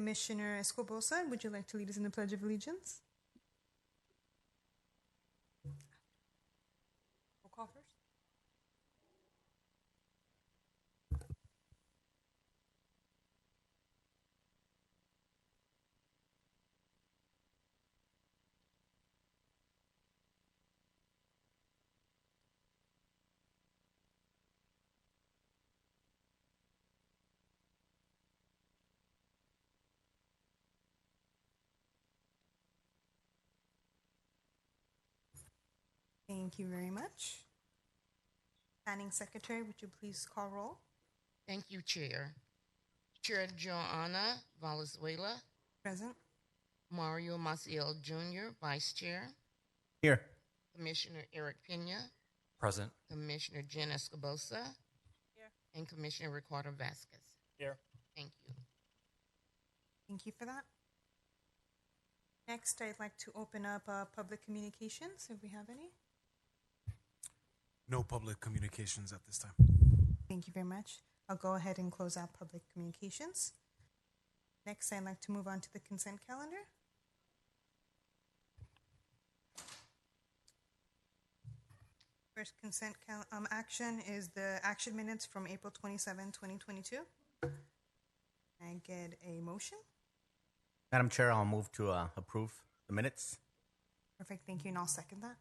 Commissioner Escobosa, would you like to lead us in the Pledge of Allegiance? Roll call first. Thank you very much. Planning Secretary, would you please call roll? Thank you, Chair. Chair Joanna Valenzuela, Present. Mario Maciel Jr., Vice Chair, Here. Commissioner Eric Pena, Present. Commissioner Jen Escobosa, Here. and Commissioner Ricardo Vasquez. Here. Thank you. Thank you for that. Next, I'd like to open up public communications, if we have any. No public communications at this time. Thank you very much. I'll go ahead and close out public communications. Next, I'd like to move on to the consent calendar. First consent action is the action minutes from April 27, 2022. I get a motion. Madam Chair, I'll move to approve the minutes. Perfect, thank you, and I'll second that.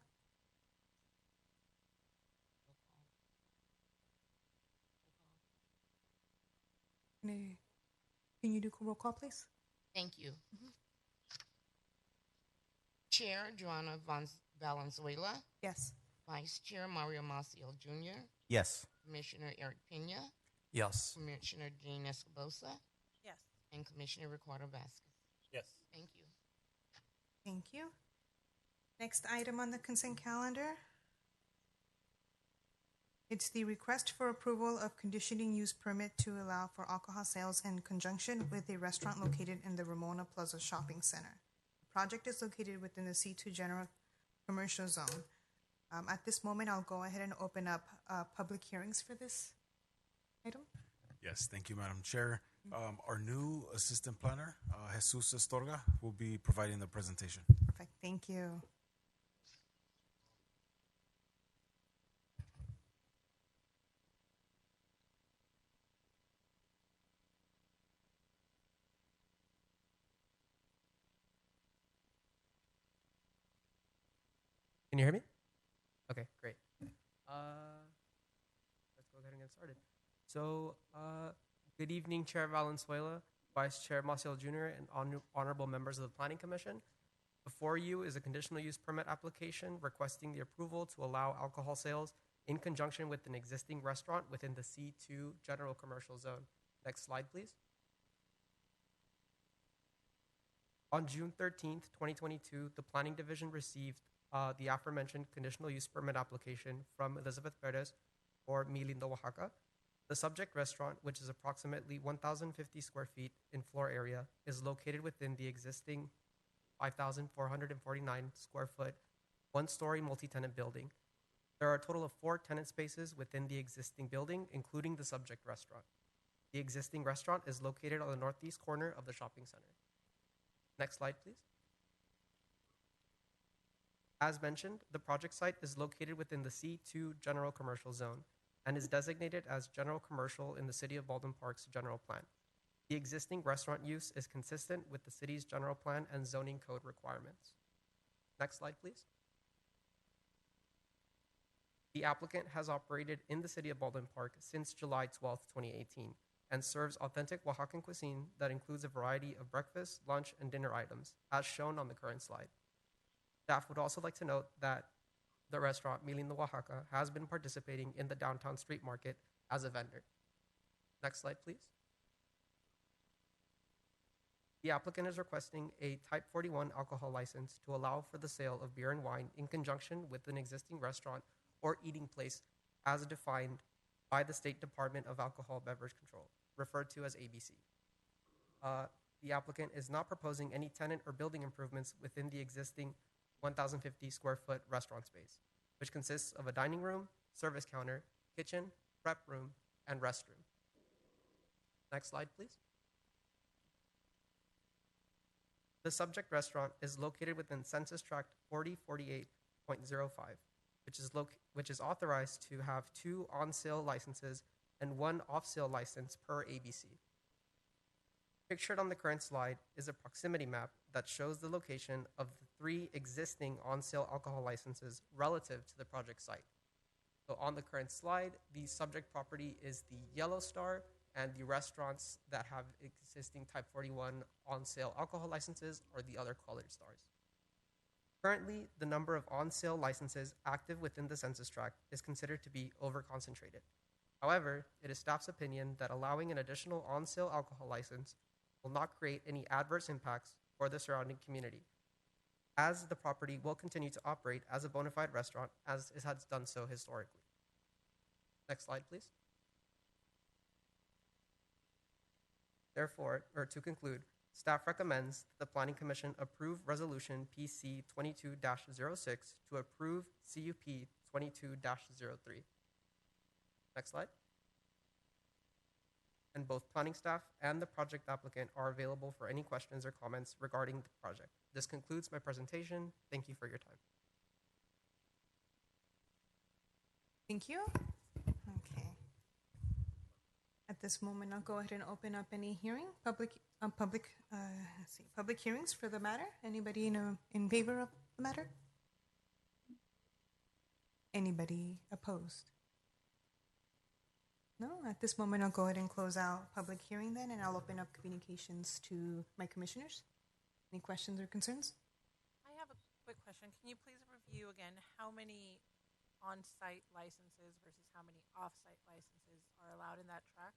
Can you do roll call, please? Thank you. Chair Joanna Valenzuela, Yes. Vice Chair Mario Maciel Jr., Yes. Commissioner Eric Pena, Yes. Commissioner Jean Escobosa, Yes. and Commissioner Ricardo Vasquez. Yes. Thank you. Thank you. Next item on the consent calendar. It's the request for approval of conditioning use permit to allow for alcohol sales in conjunction with a restaurant located in the Ramona Plaza Shopping Center. The project is located within the C2 General Commercial Zone. At this moment, I'll go ahead and open up public hearings for this item. Yes, thank you, Madam Chair. Our new assistant planner, Jesus Estorga, will be providing the presentation. Perfect, thank you. Can you hear me? Okay, great. Let's go ahead and get started. So, good evening, Chair Valenzuela, Vice Chair Maciel Jr., and honorable members of the Planning Commission. Before you is a conditional use permit application requesting the approval to allow alcohol sales in conjunction with an existing restaurant within the C2 General Commercial Zone. Next slide, please. On June 13th, 2022, the Planning Division received the aforementioned conditional use permit application from Elizabeth Perez for Mi Lindo, Oaxaca. The subject restaurant, which is approximately 1,050 square feet in floor area, is located within the existing 5,449 square foot, one-story multi-tenant building. There are a total of 4 tenant spaces within the existing building, including the subject restaurant. The existing restaurant is located on the northeast corner of the shopping center. Next slide, please. As mentioned, the project site is located within the C2 General Commercial Zone and is designated as General Commercial in the City of Baldwin Park's general plan. The existing restaurant use is consistent with the city's general plan and zoning code requirements. Next slide, please. The applicant has operated in the City of Baldwin Park since July 12, 2018, and serves authentic Oaxacan cuisine that includes a variety of breakfast, lunch, and dinner items, as shown on the current slide. Staff would also like to note that the restaurant Mi Lindo, Oaxaca has been participating in the downtown street market as a vendor. Next slide, please. The applicant is requesting a Type 41 alcohol license to allow for the sale of beer and wine in conjunction with an existing restaurant or eating place as defined by the State Department of Alcohol Beverage Control, referred to as ABC. The applicant is not proposing any tenant or building improvements within the existing 1,050 square foot restaurant space, which consists of a dining room, service counter, kitchen, prep room, and restroom. Next slide, please. The subject restaurant is located within Census Tract 4048.05, which is authorized to have 2 on-sale licenses and 1 off-sale license per ABC. Pictured on the current slide is a proximity map that shows the location of the 3 existing on-sale alcohol licenses relative to the project site. So on the current slide, the subject property is the Yellow Star, and the restaurants that have existing Type 41 on-sale alcohol licenses are the other colored stars. Currently, the number of on-sale licenses active within the census tract is considered to be overconcentrated. However, it is staff's opinion that allowing an additional on-sale alcohol license will not create any adverse impacts for the surrounding community, as the property will continue to operate as a bona fide restaurant as it has done so historically. Next slide, please. Therefore, or to conclude, staff recommends that the Planning Commission approve Resolution PC 22-06 to approve CUP 22-03. Next slide. And both planning staff and the project applicant are available for any questions or comments regarding the project. This concludes my presentation. Thank you for your time. Thank you. Okay. At this moment, I'll go ahead and open up any hearing, public hearings for the matter. Anybody in favor of the matter? Anybody opposed? No, at this moment, I'll go ahead and close out public hearing then, and I'll open up communications to my commissioners. Any questions or concerns? I have a quick question. Can you please review again how many on-site licenses versus how many off-site licenses are allowed in that tract?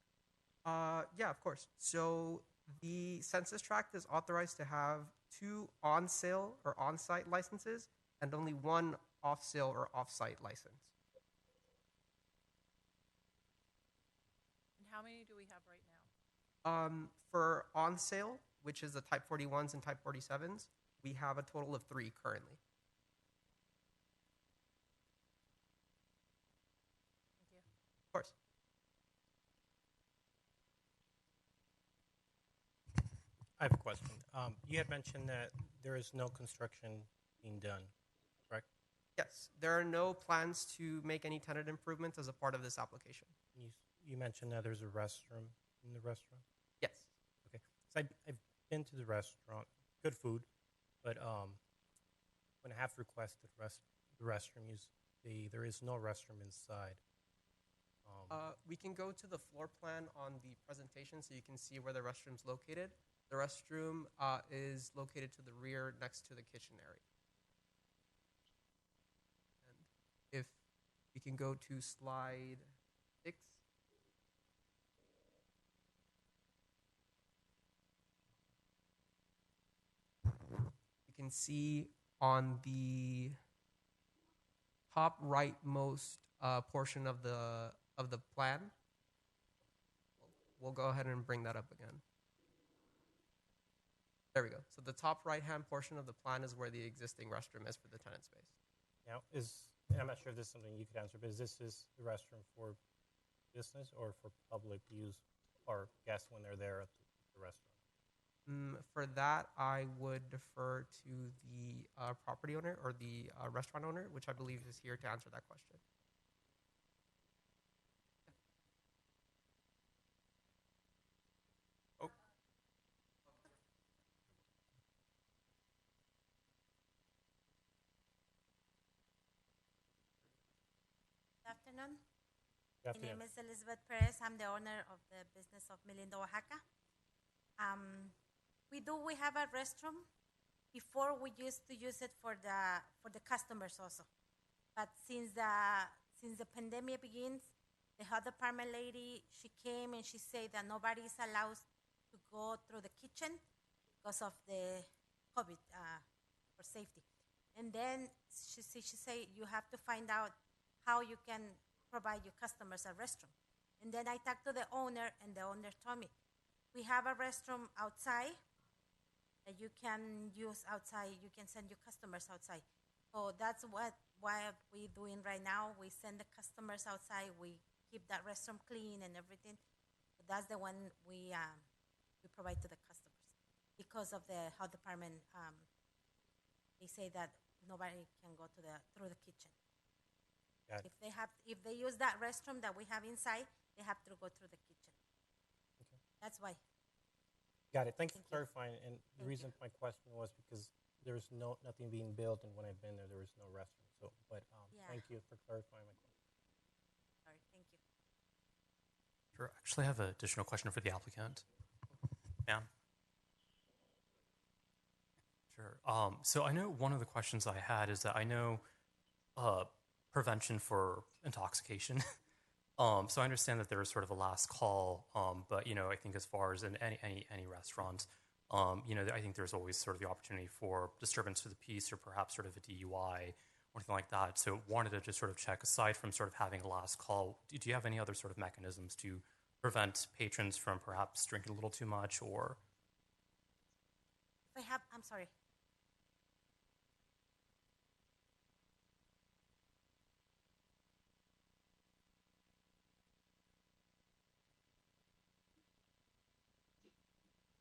Yeah, of course. So the census tract is authorized to have 2 on-sale or on-site licenses and only 1 off-sale or off-site license. And how many do we have right now? For on-sale, which is the Type 41s and Type 47s, we have a total of 3 currently. Thank you. Of course. I have a question. You had mentioned that there is no construction being done, correct? Yes, there are no plans to make any tenant improvements as a part of this application. You mentioned that there's a restroom in the restaurant. Yes. Okay. So I've been to the restaurant, good food, but when I have requested the restroom use, there is no restroom inside. We can go to the floor plan on the presentation so you can see where the restroom's located. The restroom is located to the rear next to the kitchen area. And if we can go to slide 6. You can see on the top rightmost portion of the plan. We'll go ahead and bring that up again. There we go. So the top right-hand portion of the plan is where the existing restroom is for the tenant space. Now, and I'm not sure if this is something you could answer, but is this the restroom for business or for public use or guests when they're there at the restaurant? For that, I would defer to the property owner or the restaurant owner, which I believe is here to answer that question. Good afternoon. Good My name afternoon. is Elizabeth Perez. I'm the owner of the business of Melinda, Oaxaca. We have a restroom. Before we used to use it for the customers also, but since the pandemic begins, the health department lady, she came and she said that nobody is allowed to go through the kitchen because of the COVID for safety. And then she said you have to find out how you can provide your customers a restroom. And then I talked to the owner, and the owner told me, we have a restroom outside that you can use outside. You can send your customers outside. So that's why we're doing right now. We send the customers outside. We keep that restroom clean and everything. But that's the one we provide to the customers. because of the health department. They say that nobody can go to through the kitchen. Got it. If they use that restroom that we have inside, they have to go through the kitchen. Okay. That's why. Got it. Thank you Thank for you. clarifying. And the Thank reason my question was because there's nothing being built, and when I've been there, there was no restroom. So, but Yeah. thank you for clarifying my question. Sorry, thank you. Sure. Actually, I have an additional question for the applicant. Ma'am? Sure. So I know one of the questions I had is that I know prevention for intoxication. So I understand that there is sort of a last call, but I think as far as in any restaurant, I think there's always sort of the opportunity for disturbance to the peace or perhaps sort of a DUI or anything like that. So wanted to just sort of check, aside from sort of having a last call, do you have any other sort of mechanisms to prevent patrons from perhaps drinking a little too much or? I'm sorry.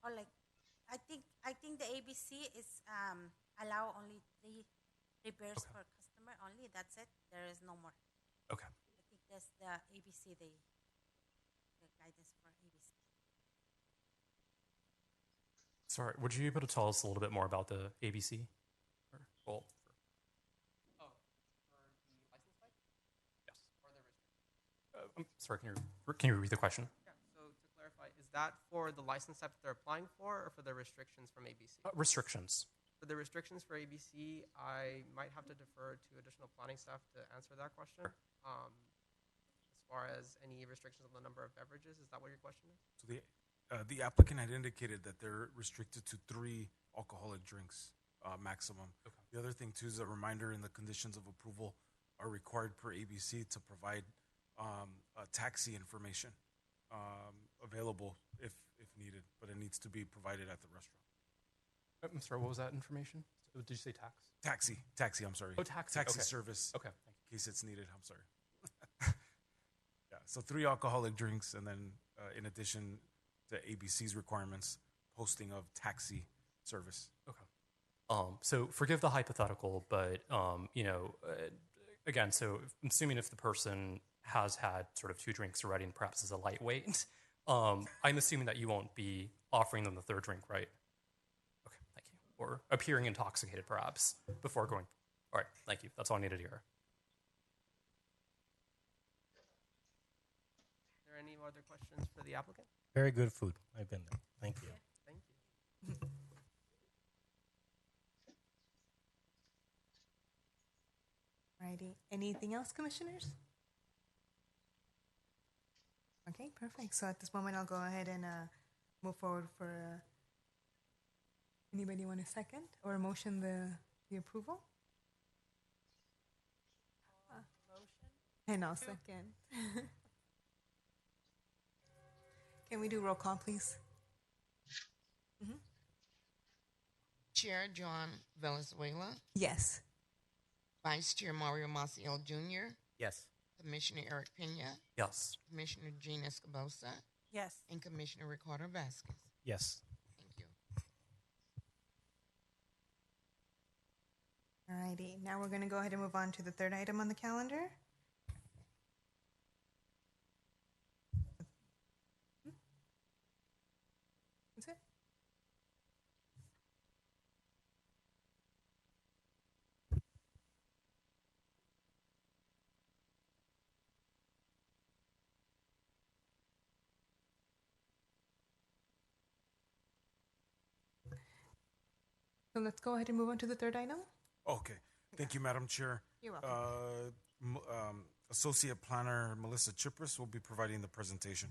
Or like, I think the ABC is allow only three beers Okay. per customer only. That's it. There is no more. Okay. I think that's the ABC. The guidance for ABC. Sorry, would you be able to tell us a little bit more about the ABC? Or, well, Oh, for the license type yes. or the restriction? I'm sorry, can you repeat the question? Yeah. So to clarify, is that for the license type that they're applying for, or for the restrictions from ABC? Restrictions. For the restrictions for ABC, I might have to defer to additional planning staff to answer that question. Sure. As far as any restrictions on the number of beverages, is that what your question is? So the applicant had indicated that they're restricted to 3 alcoholic drinks maximum. Okay. The other thing too is a reminder in the conditions of approval are required per ABC to provide taxi information available if needed, but it needs to be provided at the restaurant. I'm sorry, what was that information? Did you say tax? Taxi, I'm sorry. Oh, taxi, Taxi okay. service. Okay, thank In case it's needed, I'm sorry. Yeah, so 3 alcoholic drinks, and then in addition to ABC's requirements, posting of taxi service. you. Okay. So forgive the hypothetical, but again, so I'm assuming if the person has had sort of 2 drinks already and perhaps is a lightweight, I'm assuming that you won't be offering them the 3rd drink, right? Okay, thank you. Or appearing intoxicated, perhaps, before going. All right, thank you. That's all I needed to hear. Are there any other questions for the applicant? Very good food. I've been there. Thank you. Thank you. Alrighty. Anything else, commissioners? Okay, perfect. So at this moment, I'll go ahead and move forward for. Anybody want a second or motion the approval? Motion? And I'll second. Can we do roll call, please? Chair John Valenzuela, Yes. Vice Chair Mario Maciel Jr., Yes. Commissioner Eric Pena, Yes. Commissioner Jean Escobosa, Yes. and Commissioner Ricardo Vasquez. Yes. Thank you. Alrighty. Now we're going to go ahead and move on to the 3rd item on the calendar. That's it. So let's go ahead and move on to the 3rd item. Okay. Thank you, Madam Chair. You're welcome. Associate Planner Melissa Chipris will be providing the presentation.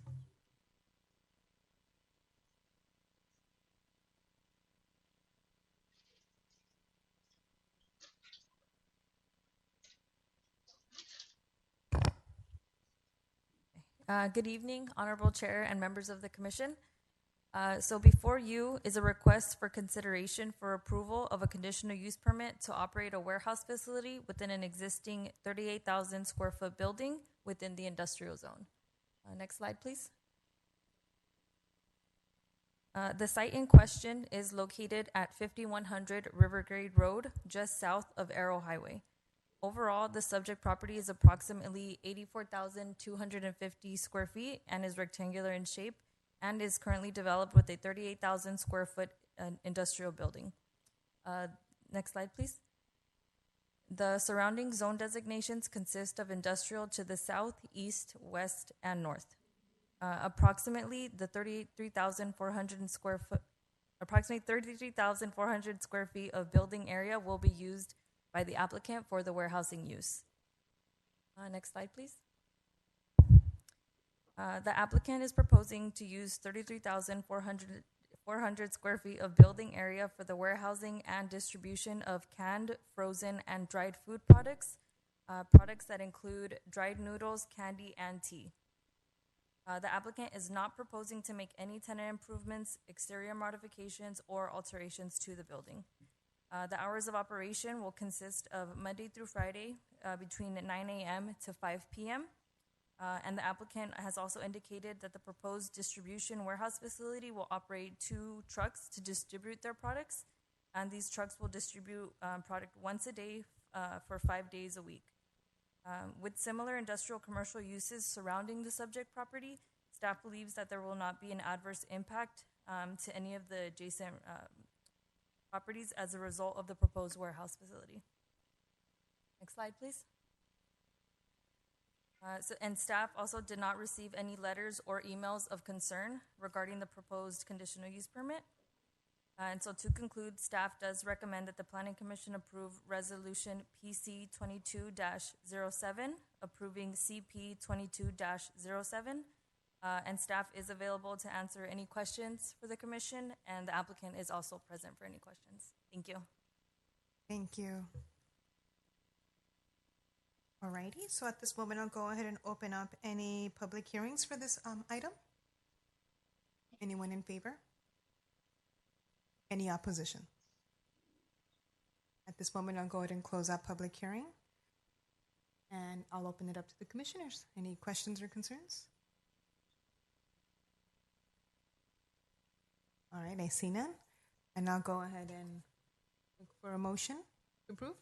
Good evening, Honorable Chair and members of the Commission. So before you is a request for consideration for approval of a conditional use permit to operate a warehouse facility within an existing 38,000 square foot building within the industrial zone. Next slide, please. The site in question is located at 5100 Rivergrade Road, just south of Arrow Highway. Overall, the subject property is approximately 84,250 square feet and is rectangular in shape and is currently developed with a 38,000 square foot industrial building. Next slide, please. The surrounding zone designations consist of industrial to the south, east, west, and north. Approximately 33,400 square feet of building area will be used by the applicant for the warehousing use. Next slide, please. The applicant is proposing to use 33,400 square feet of building area for the warehousing and distribution of canned, frozen, and dried food products, products that include dried noodles, candy, and tea. The applicant is not proposing to make any tenant improvements, exterior modifications, or alterations to the building. The hours of operation will consist of Monday through Friday between 9 a.m. to 5 p.m. And the applicant has also indicated that the proposed distribution warehouse facility will operate 2 trucks to distribute their products. And these trucks will distribute product once a day for 5 days a week. With similar industrial commercial uses surrounding the subject property, staff believes that there will not be an adverse impact to any of the adjacent properties as a result of the proposed warehouse facility. Next slide, please. And staff also did not receive any letters or emails of concern regarding the proposed conditional use permit. And so to conclude, staff does recommend that the Planning Commission approve Resolution PC 22-07, approving CP 22-07. And staff is available to answer any questions for the commission, and the applicant is also present for any questions. Thank you. Thank you. Alrighty, so at this moment, I'll go ahead and open up any public hearings for this item. Anyone in favor? Any opposition? At this moment, I'll go ahead and close out public hearing. And I'll open it up to the commissioners. Any questions or concerns? All right, I see none. And I'll go ahead and look for a motion to approve.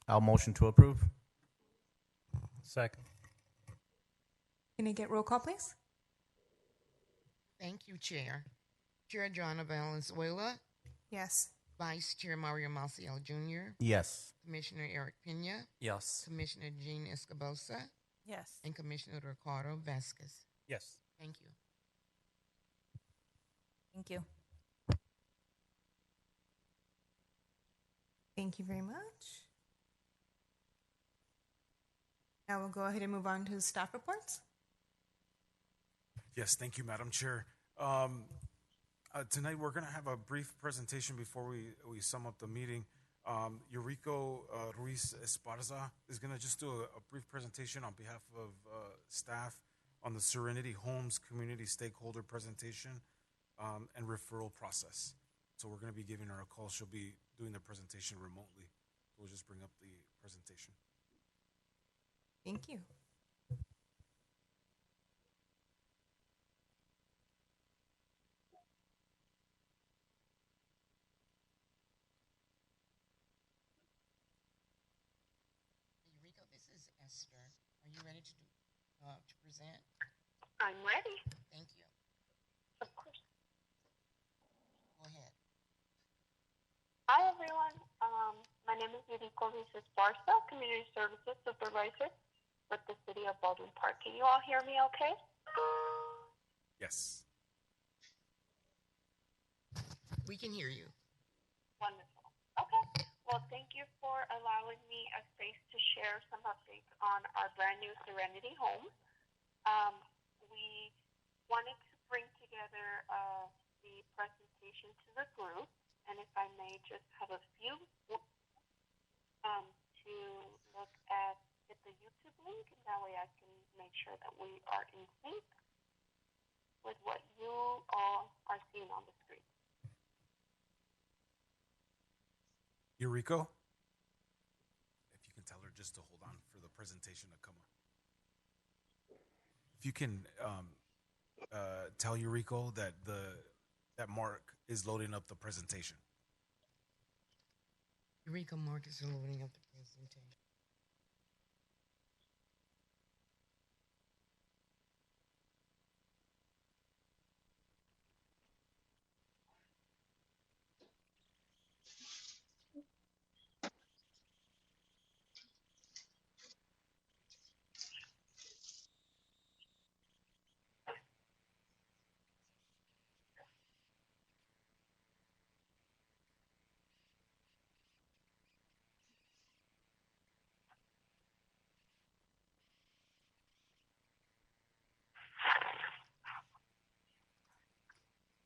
I'll motion to approve. Second. Can I get roll call, please? Thank you, Chair. Chair Joanna Valenzuela, Yes. Vice Chair Mario Maciel Jr., Yes. Commissioner Eric Pena, Yes. Commissioner Jean Escobosa, Yes. and Commissioner Ricardo Vasquez. Yes. Thank you. Thank you. Thank you very much. Now we'll go ahead and move on to staff reports. Yes, thank you, Madam Chair. Tonight we're going to have a brief presentation before we sum up the meeting. Eurico Ruiz Esparza is going to just do a brief presentation on behalf of staff on the Serenity Homes Community Stakeholder Presentation and Referral Process. So we're going to be giving her a call. She'll be doing the presentation remotely. We'll just bring up the presentation. Thank you. Eurico, this is Esther. Are you ready to present? I'm ready. Thank you. Of course. Go ahead. Hi, everyone. My name is Eurico Ruiz Esparza, Community Services Supervisor with the City of Baldwin Park. Can you all hear me okay? Yes. We can hear you. Wonderful. Okay. Well, thank you for allowing me a space to share some updates on our brand new Serenity Home. We wanted to bring together the presentation to the group, and if I may just have a few to look at the YouTube link, and that way I can make sure that we are in sync with what you all are seeing on the screen. Eurico, if you can tell her just to hold on for the presentation to come up. If you can tell Eurico that that Mark is loading up the presentation. Eureka Mark is loading up the presentation.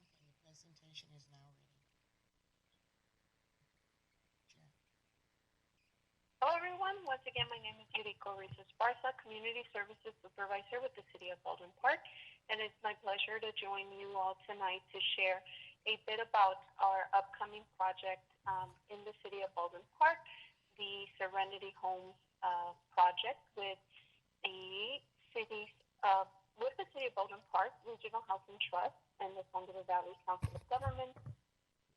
Okay, the presentation is now ready. Chair. Hello, everyone. Once again, my name is Yuriko Rizos-Barza, Community Services Supervisor with the City of Baldwin Park, and it's my pleasure to join you all tonight to share a bit about our upcoming project in the City of Baldwin Park, the Serenity Homes project with the city's with the City of Baldwin Park Regional Housing Trust and the San Gabriel Valley Council of Governments,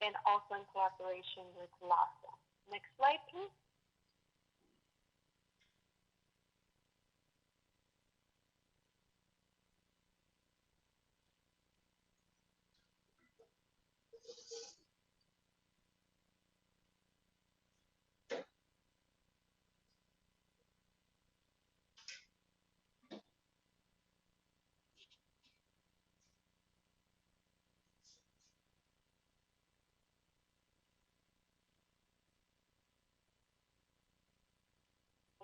and also in collaboration with LASA. Next slide, please.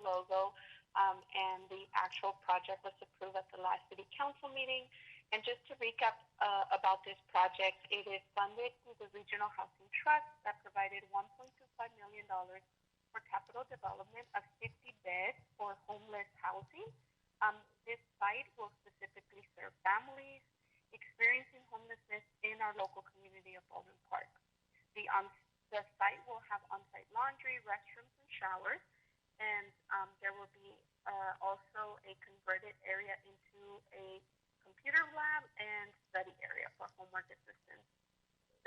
Logo, and the actual project was approved at the last city council meeting. And just to recap about this project, it is funded through the Regional Housing Trust that provided $1.25 million for capital development of 50 beds for homeless housing. This site will specifically serve families experiencing homelessness in our local community of Baldwin Park. The site will have on-site laundry, restrooms, and showers. And there will be also a converted area into a computer lab and study area for homework assistance.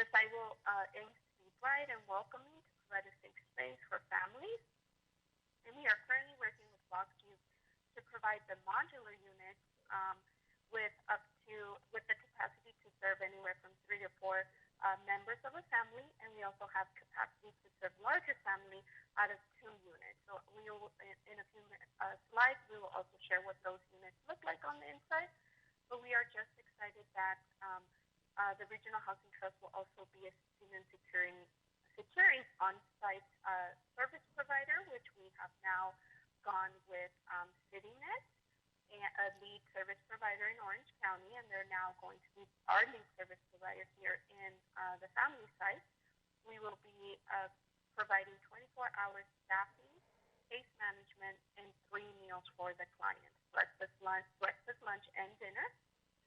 The site will aim to be bright and welcoming to provide a safe space for families. And we are currently working with Blockcube to provide the modular units with the capacity to serve anywhere from 3 to 4 members of a family, and we also have capacity to serve larger family out of 2 units. So we will, in a few slides, we will also share what those units look like on the inside. But we are just excited that the Regional Housing Trust will also be assisting in securing on-site service provider, which we have now gone with CityNet, a lead service provider in Orange County, and they're now going to be our lead service provider here in the family site. We will be providing 24-hour staffing, case management, and 3 meals for the client, breakfast, lunch, and dinner.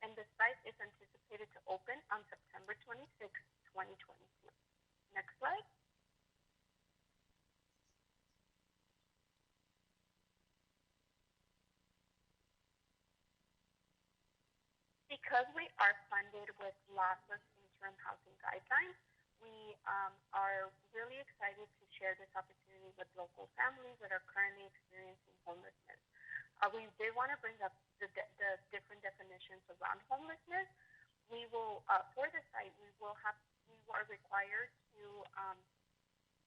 And the site is anticipated to open on September 26, 2022. Next slide. Because we are funded with LASA's interim housing guidelines, we are really excited to share this opportunity with local families that are currently experiencing homelessness. We did want to bring up the different definitions around homelessness. We will, for the site, we are required to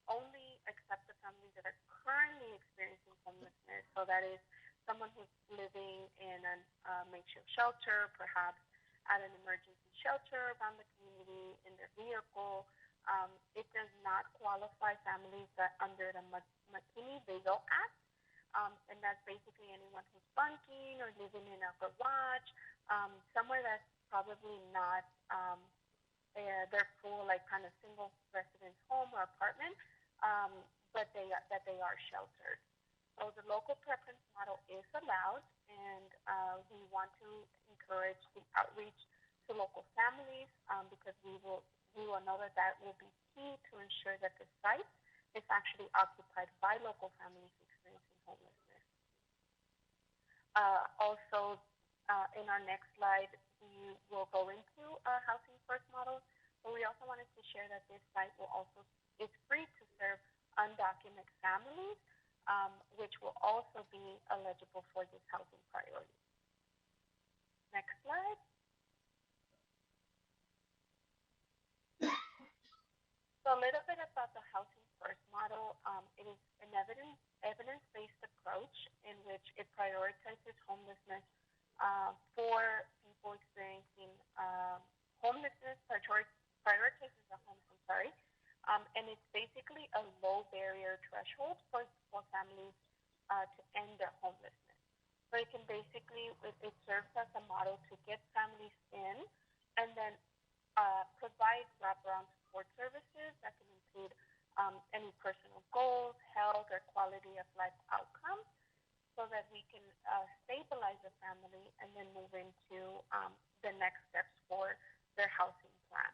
only accept the families that are currently experiencing homelessness. So that is someone who's living in a makeshift shelter, perhaps at an emergency shelter around the community, in their vehicle. It does not qualify families that under the McKinney-Veiga Act, and that's basically anyone who's bunking or living in a garage, somewhere that's probably not their full, like, kind of single residence home or apartment, but that they are sheltered. So the local preference model is allowed, and we want to encourage the outreach to local families because we will know that will be key to ensure that the site is actually occupied by local families experiencing homelessness. Also, in our next slide, we will go into our housing first model, but we also wanted to share that this site will also is free to serve undocumented families, which will also be eligible for this housing priority. Next slide. So a little bit about the housing first model. It is an evidence-based approach in which it prioritizes homelessness for people experiencing homelessness, prioritizes the homes, and it's basically a low barrier threshold for families to end their homelessness. So it can basically, it serves as a model to get families in and then provide wraparound support services that can include any personal goals, health, or quality of life outcomes so that we can stabilize the family and then move into the next steps for their housing plan.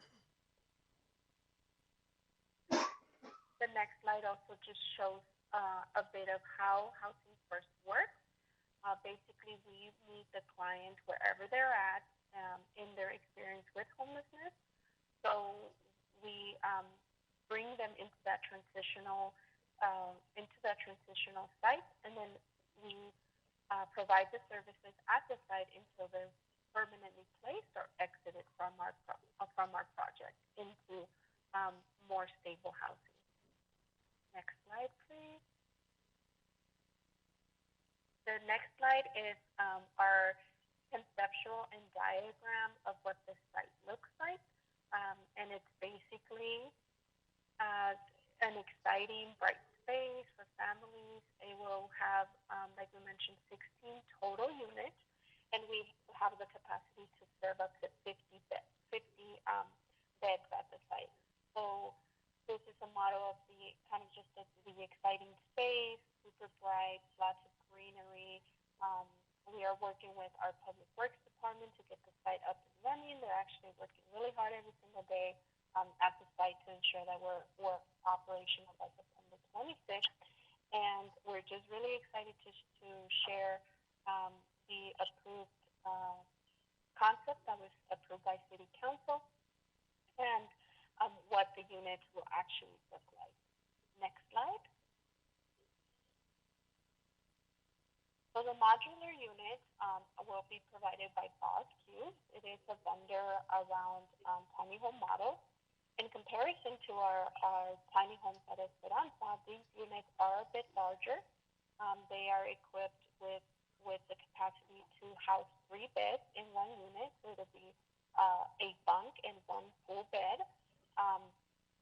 The next slide also just shows a bit of how Housing First works. Basically, we meet the client wherever they're at in their experience with homelessness. So we bring them into that transitional site, and then we provide the services at the site until they're permanently placed or exited from our project into more stable housing. Next slide, please. The next slide is our conceptual and diagram of what the site looks like. And it's basically an exciting, bright space for families. It will have, like we mentioned, 16 total units, and we have the capacity to serve up to 50 beds at the site. So this is a model of the kind of just the exciting space. We provide lots of greenery. We are working with our public works department to get the site up and running. They're actually working really hard every single day at the site to ensure that we're operational by September 26th. And we're just really excited to share the approved concept that was approved by City Council and what the units will actually look like. Next slide. So the modular units will be provided by Boss Cubes. It is a vendor around tiny home models. In comparison to our tiny homes at Esperanza, these units are a bit larger. They are equipped with the capacity to house 3 beds in one unit. So it'll be a bunk and 1 full bed.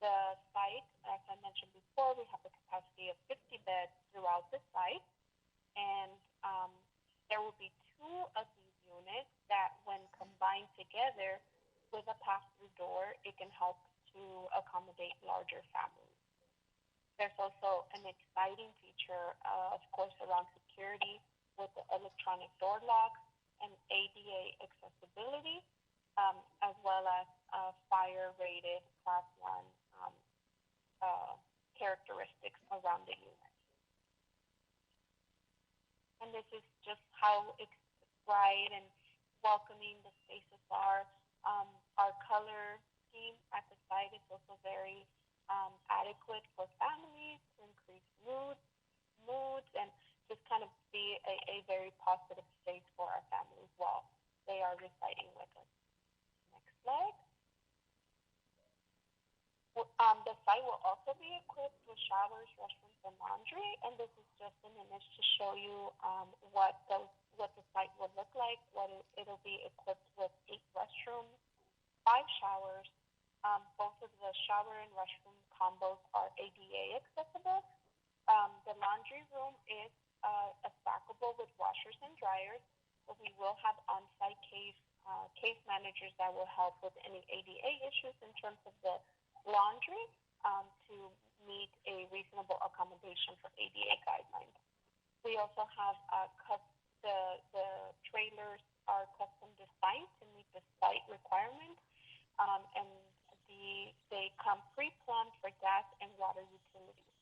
The site, as I mentioned before, we have a capacity of 50 beds throughout the site. And there will be 2 of these units that, when combined together with a pass-through door, it can help to accommodate larger families. There's also an exciting feature, of course, around security with the electronic door locks and ADA accessibility, as well as fire-rated Class 1 characteristics around the unit. And this is just how bright and welcoming the spaces are. Our color scheme at the site is also very adequate for families to increase moods, and just kind of be a very positive space for our families while they are residing with us. Next slide. The site will also be equipped with showers, restrooms, and laundry, and this is just an image to show you what the site will look like. It'll be equipped with 8 restrooms, 5 showers. Both of the shower and restroom combos are ADA accessible. The laundry room is stackable with washers and dryers, but we will have on-site case managers that will help with any ADA issues in terms of the laundry to meet a reasonable accommodation for ADA guidelines. We also have the trailers are custom designed to meet the site requirements, and they come pre-plumbed for gas and water utilities.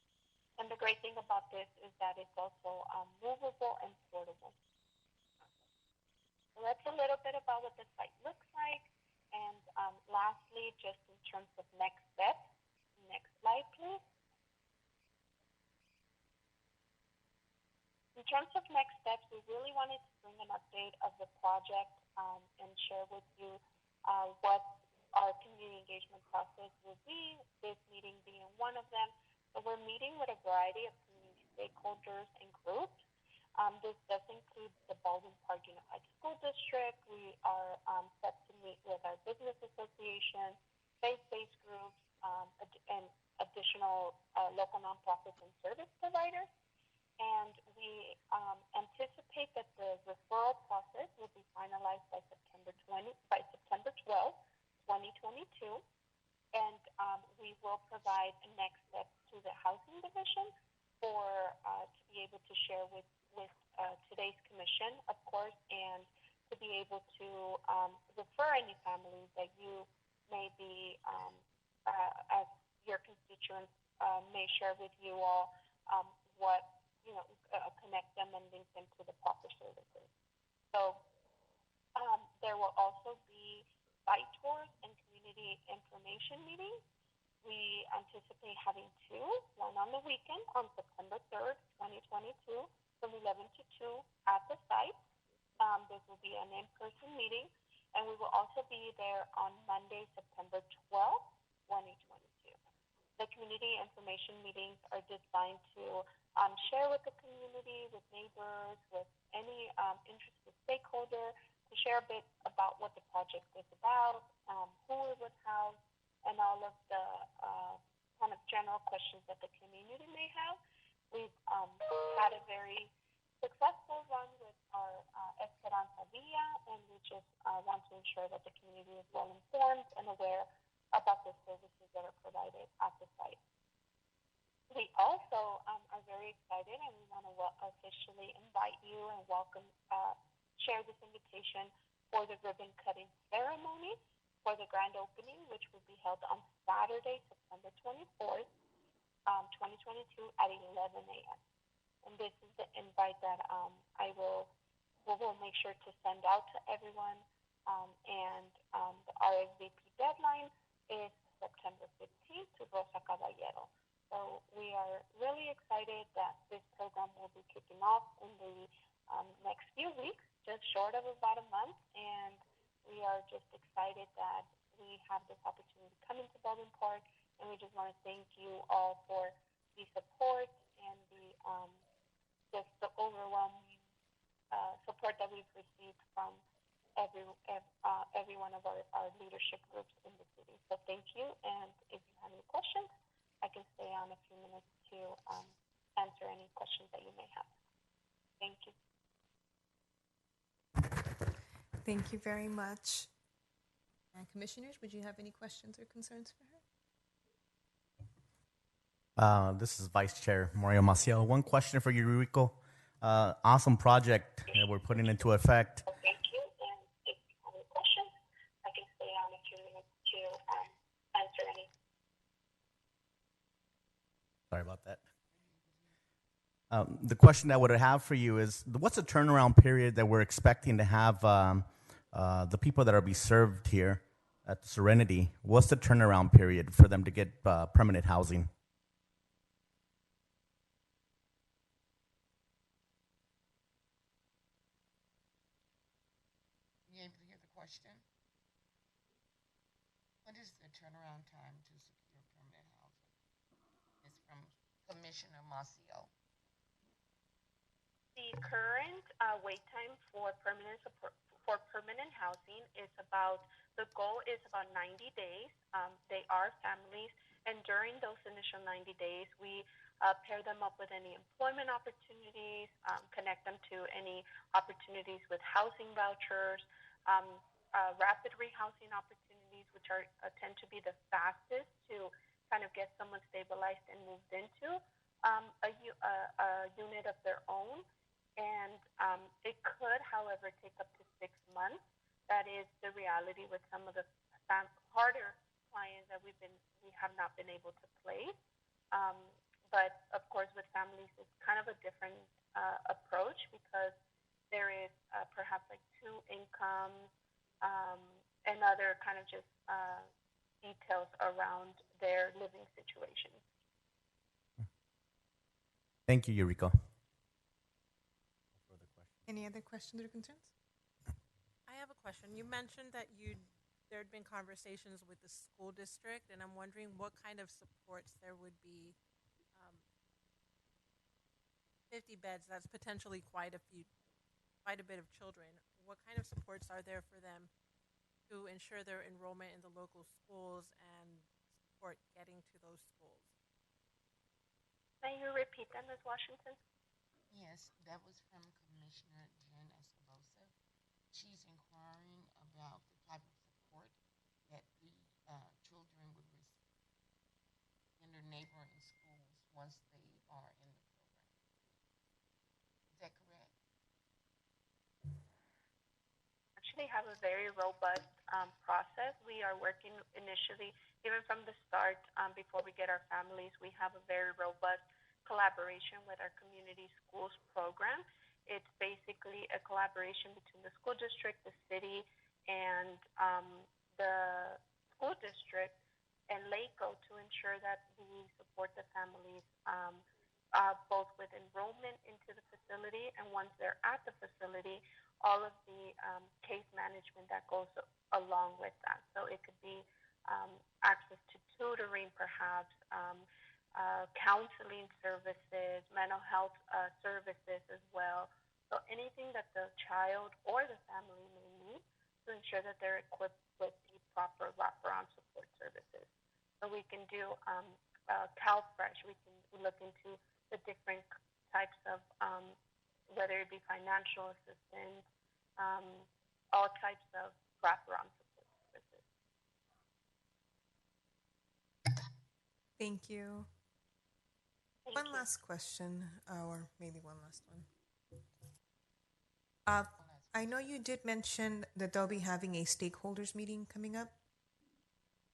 And the great thing about this is that it's also movable and portable. So that's a little bit about what the site looks like. And lastly, just in terms of next steps, next slide, please. In terms of next steps, we really wanted to bring an update of the project and share with you what our community engagement process will be, this meeting being one of them. So we're meeting with a variety of community stakeholders and groups. This does include the Baldwin Park Unified School District. We are set to meet with our business association, faith-based groups, and additional local nonprofits and service providers. And we anticipate that the referral process will be finalized by September 12, 2022. And we will provide next steps to the housing division for to be able to share with today's commission, of course, and to be able to refer any families that you may be, as your constituents may share with you all, what, connect them and link them to the proper services. So there will also be site tours and community information meetings. We anticipate having two, one on the weekend on September 3rd, 2022, from 11 to 2 at the site. This will be an in-person meeting, and we will also be there on Monday, September 12th, 2022. The community information meetings are designed to share with the community, with neighbors, with any interested stakeholder, to share a bit about what the project is about, who it would house, and all of the kind of general questions that the community may have. We've had a very successful run with our Esperanza Villa, and we just want to ensure that the community is well informed and aware about the services that are provided at the site. We also are very excited, and we want to officially invite you and welcome, share this invitation for the ribbon cutting ceremony for the grand opening, which will be held on Saturday, September 24th, 2022 at 11 a.m. And this is the invite that we will make sure to send out to everyone. And the RSVP deadline is September 15th to Rosa Caballero. So we are really excited that this program will be kicking off in the next few weeks, just short of about a month. And we are just excited that we have this opportunity to come into Baldwin Park. And we just want to thank you all for the support and just the overwhelming support that we've received from every one of our leadership groups in the city. So thank you. And if you have any questions, I can stay on a few minutes to answer any questions that you may have. Thank you. Thank you very much. And commissioners, would you have any questions or concerns for her? This is Vice Chair Mario Maciel. One question for you, Rico. Awesome project that we're putting into effect. Thank you. And if you have any questions, I can stay on a few minutes to answer any. Sorry about that. The question that I would have for you is, what's the turnaround period that we're expecting to have the people that are be served here at the Serenity? What's the turnaround period for them to get permanent housing? You able to hear the question? What is the turnaround time to secure permanent housing? It's from Commissioner Maciel. The current wait time for permanent housing is the goal is about 90 days. They are families, and during those initial 90 days, we pair them up with any employment opportunities, connect them to any opportunities with housing vouchers, rapid rehousing opportunities, which tend to be the fastest to kind of get someone stabilized and moved into a unit of their own. And it could, however, take up to 6 months. That is the reality with some of the harder clients that we have not been able to place. But of course, with families, it's kind of a different approach because there is perhaps like two incomes and other kind of just details around their living situation. Thank you, Eureka. Any other questions or concerns? I have a question. You mentioned that there had been conversations with the school district, and I'm wondering what kind of supports there would be. 50 beds, that's potentially quite a bit of children. What kind of supports are there for them to ensure their enrollment in the local schools and support getting to those schools? May you repeat that, Ms. Washington? Yes, that was from Commissioner Jen Escobosa. She's inquiring about the type of support that the children would receive in their neighboring schools once they are in the program. Is that correct? Actually have a very robust process. We are working initially, even from the start, before we get our families, we have a very robust collaboration with our community schools program. It's basically a collaboration between the school district, the city, and the school district and LACO to ensure that we support the families both with enrollment into the facility and once they're at the facility, all of the case management that goes along with that. So it could be access to tutoring, perhaps, counseling services, mental health services as well. So anything that the child or the family may need to ensure that they're equipped with the proper wraparound support services. So we can do CalFresh. We can look into the different types of, whether it be financial assistance, all types of wraparound support services. Thank you. Thank One you. last question, or maybe one last one. I know you did mention that they'll be having a stakeholders meeting coming up.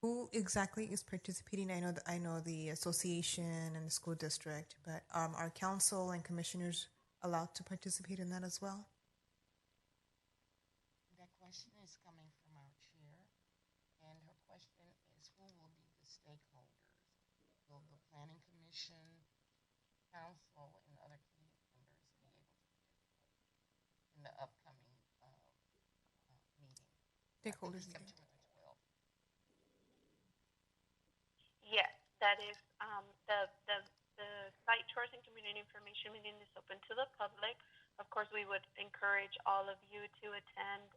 Who exactly is participating? I know the association and the school district, but are council and commissioners allowed to participate in that as well? That question is coming from our chair, and her question is who will be the stakeholders? Will the planning commission, council, and other key members be able to participate in the upcoming meeting? Stakeholders I think meeting. it's September the 12th. Yes, that is the site tours and community information meeting is open to the public. Of course, we would encourage all of you to attend.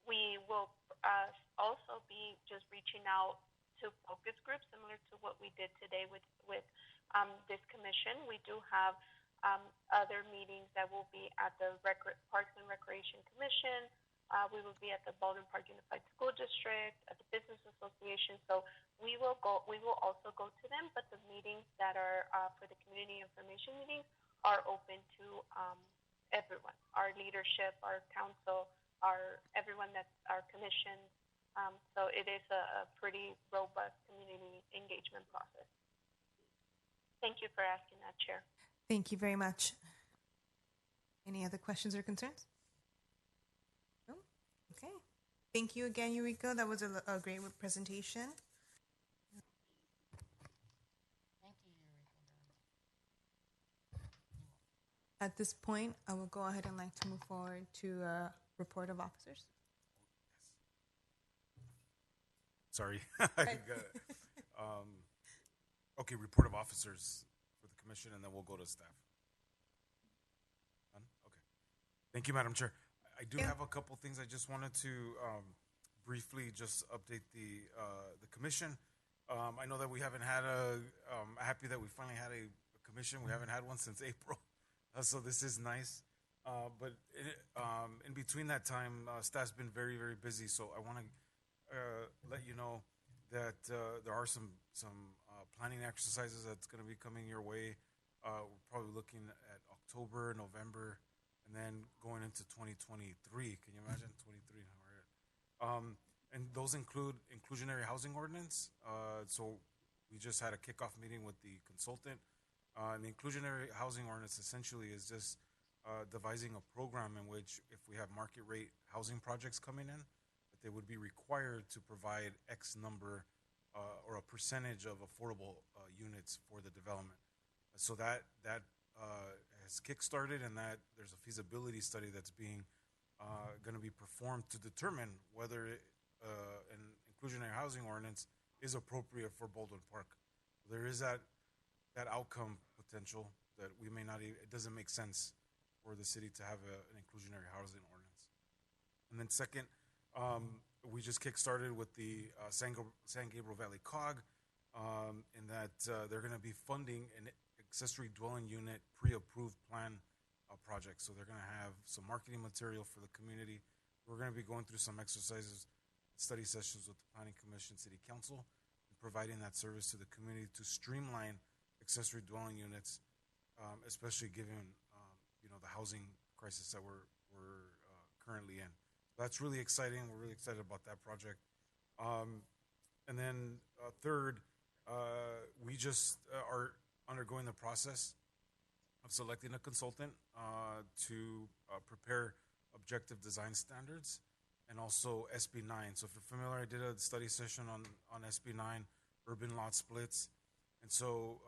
We will also be just reaching out to focus groups, similar to what we did today with this commission. We do have other meetings that will be at the Parks and Recreation Commission. We will be at the Baldwin Park Unified School District, at the Business Association. So we will also go to them, but the meetings that are for the community information meetings are open to everyone, our leadership, our council, everyone that's our commission. So it is a pretty robust community engagement process. Thank you for asking that, Chair. Thank you very much. Any other questions or concerns? No? Okay. Thank you again, Eureka. That was a great presentation. Thank you, Eureka. At this point, I will go ahead and like to move forward to report of officers. Sorry. Okay, report of officers for the commission, and then we'll go to staff. Done? Okay. Thank you, Madam Chair. I do have a couple things I just wanted to briefly just update the commission. I know that we haven't had happy that we finally had a commission. We haven't had one since April, so this is nice. But in between that time, staff's been very, very busy. So I want to let you know that there are some planning exercises that's going to be coming your way. We're probably looking at October, November, and then going into 2023. Can you imagine 23? And those include inclusionary housing ordinance. So we just had a kickoff meeting with the consultant. And the inclusionary housing ordinance essentially is just devising a program in which if we have market rate housing projects coming in, that they would be required to provide X number or a percentage of affordable units for the development. So that has kickstarted, and that there's a feasibility study that's being going to be performed to determine whether an inclusionary housing ordinance is appropriate for Baldwin Park. There is that outcome potential that we may not. It doesn't make sense for the city to have an inclusionary housing ordinance. And then second, we just kickstarted with the San Gabriel Valley COG, in that they're going to be funding an accessory dwelling unit pre-approved plan project. So they're going to have some marketing material for the community. We're going to be going through some exercises, study sessions with the Planning Commission, City Council, and providing that service to the community to streamline accessory dwelling units, especially given the housing crisis that we're currently in. That's really exciting. We're really excited about that project. And then third, we just are undergoing the process of selecting a consultant to prepare objective design standards and also SB 9. So if you're familiar, I did a study session on SB 9, urban lot splits. And so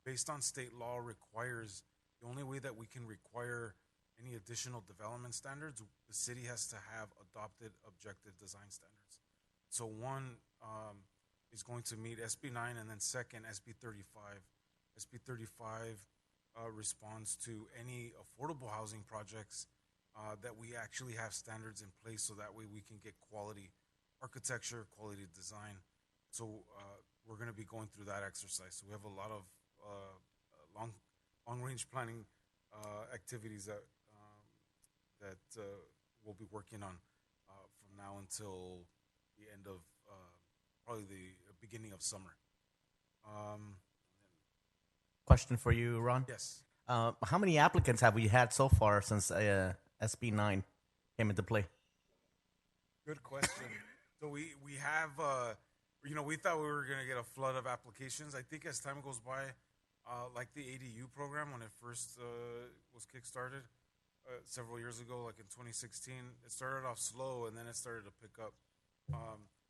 based on state law requires, the only way that we can require any additional development standards, the city has to have adopted objective design standards. So one is going to meet SB 9, and then second, SB 35. SB 35 responds to any affordable housing projects that we actually have standards in place, so that way we can get quality architecture, quality design. So we're going to be going through that exercise. So we have a lot of long-range planning activities that we'll be working on from now until the end of probably the beginning of summer. Question for you, Ron. Yes. How many applicants have we had so far since SB 9 came into play? Good question. So we have, we thought we were going to get a flood of applications. I think as time goes by, like the ADU program, when it first was kickstarted several years ago, like in 2016, it started off slow and then it started to pick up.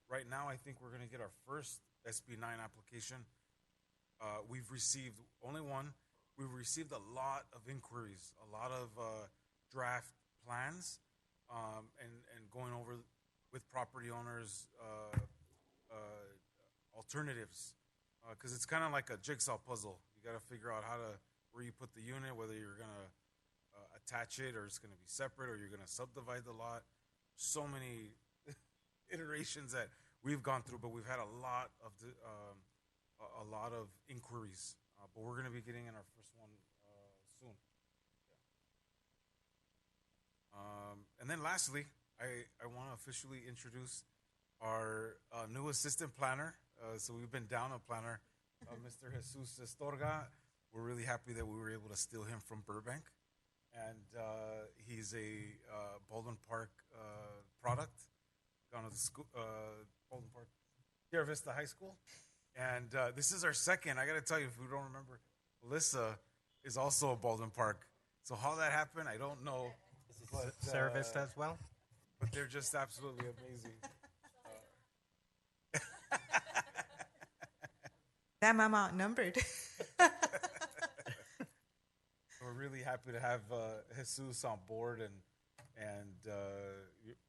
Right now, I think we're going to get our first SB 9 application. We've received only one. We've received a lot of inquiries, a lot of draft plans, and going over with property owners alternatives, because it's kind of like a jigsaw puzzle. You got to figure out where you put the unit, whether you're going to attach it or it's going to be separate, or you're going to subdivide the lot. So many iterations that we've gone through, but we've had a lot of inquiries. But we're going to be getting in our first one soon. And then lastly, I want to officially introduce our new assistant planner. So we've been down a planner, Mr. Jesus Estorga. We're really happy that we were able to steal him from Burbank. And he's a Baldwin Park product, gone to the school, Baldwin Park, Sierra Vista High School. And this is our second. I got to tell you, if we don't remember, Melissa is also a Baldwin Park. So how that happened, I don't know. But, Sierra Vista as well? But they're just absolutely amazing. That I'm outnumbered. We're really happy to have Jesus on board, and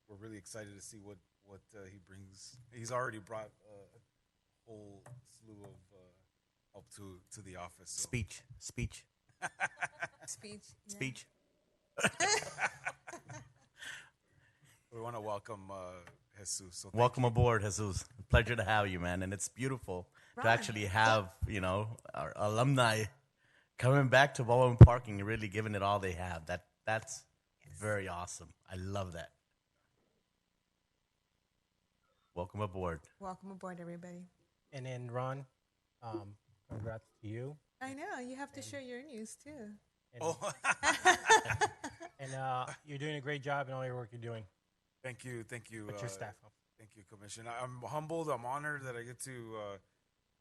we're really excited to see what he brings. He's already brought a whole slew of help to the office. So. Speech. Speech. Yeah. Speech. We want to welcome Jesus. So Welcome aboard, Jesus. Pleasure to have you, man. And it's beautiful to actually have, our alumni coming back to Baldwin Park and really giving it all they have. That's very awesome. I love that. Welcome aboard. Welcome aboard, everybody. And then Ron, congrats to you. I know. You have to share your news, too. And, and you're doing a great job in all your work you're doing. Thank you. With your staff. Thank you, Commissioner. I'm humbled. I'm honored that I get to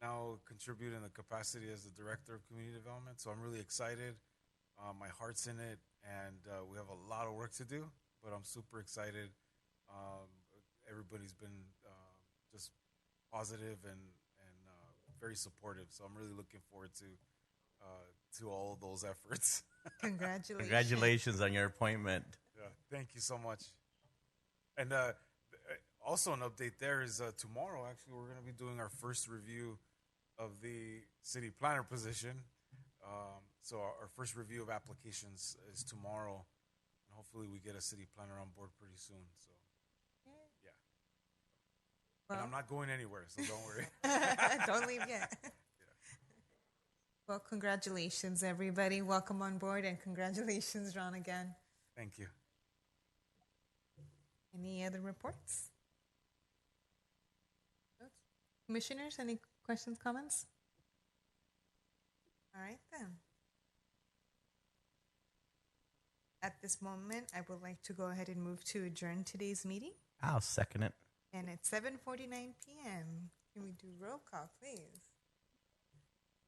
now contribute in the capacity as the Director of Community Development. So I'm really excited. My heart's in it. and we have a lot of work to do. But I'm super excited. Everybody's been just positive and very supportive. So I'm really looking forward to all of those efforts. Congratulations. Congratulations on your appointment. Yeah, thank you so much. And also an update there is tomorrow. Actually, we're going to be doing our first review of the city planner position. So our first review of applications is tomorrow, and hopefully we get a city planner on board pretty soon. So yeah. And I'm not going anywhere, so don't worry. Don't leave yet. Well, congratulations, everybody. Welcome on board, and congratulations, Ron, again. Thank you. Any other reports? Commissioners, any questions, comments? All right, then. At this moment, I would like to go ahead and move to adjourn today's meeting. I'll second it. And it's 7:49 p.m. Can we do roll call, please?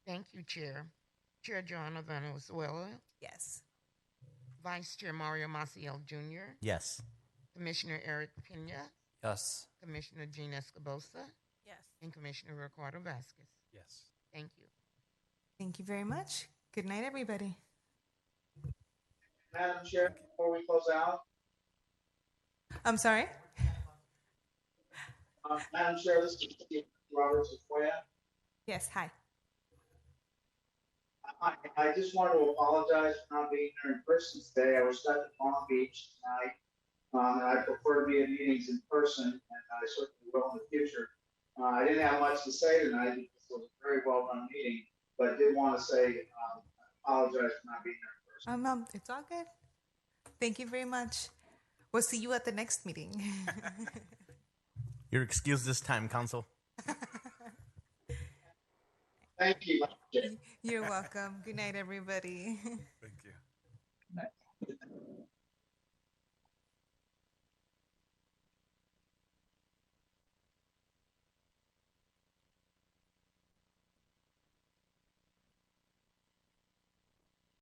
Thank you, Chair. Chair Joanna Valenzuela, Yes. Vice Chair Mario Maciel Jr., Yes. Commissioner Eric Pena, Yes. Commissioner Jean Escobosa, Yes. and Commissioner Ricardo Vasquez. Yes. Thank you. Thank you very much. Good night, everybody. Madam Chair, before we close out, I'm sorry? Madam Chair, this is Steve Roberts of FOIA. Yes, hi. I just wanted to apologize for not being there in person today. I was stuck in Long Beach tonight. And I prefer to be at meetings in person, and I certainly will in the future. I didn't have much to say tonight because it was a very well done meeting, but I did want to say I apologize for not being there in person. It's all good. Thank you very much. We'll see you at the next meeting. You're excused this time, Council. Thank you. You're welcome. Good night, everybody. Thank you.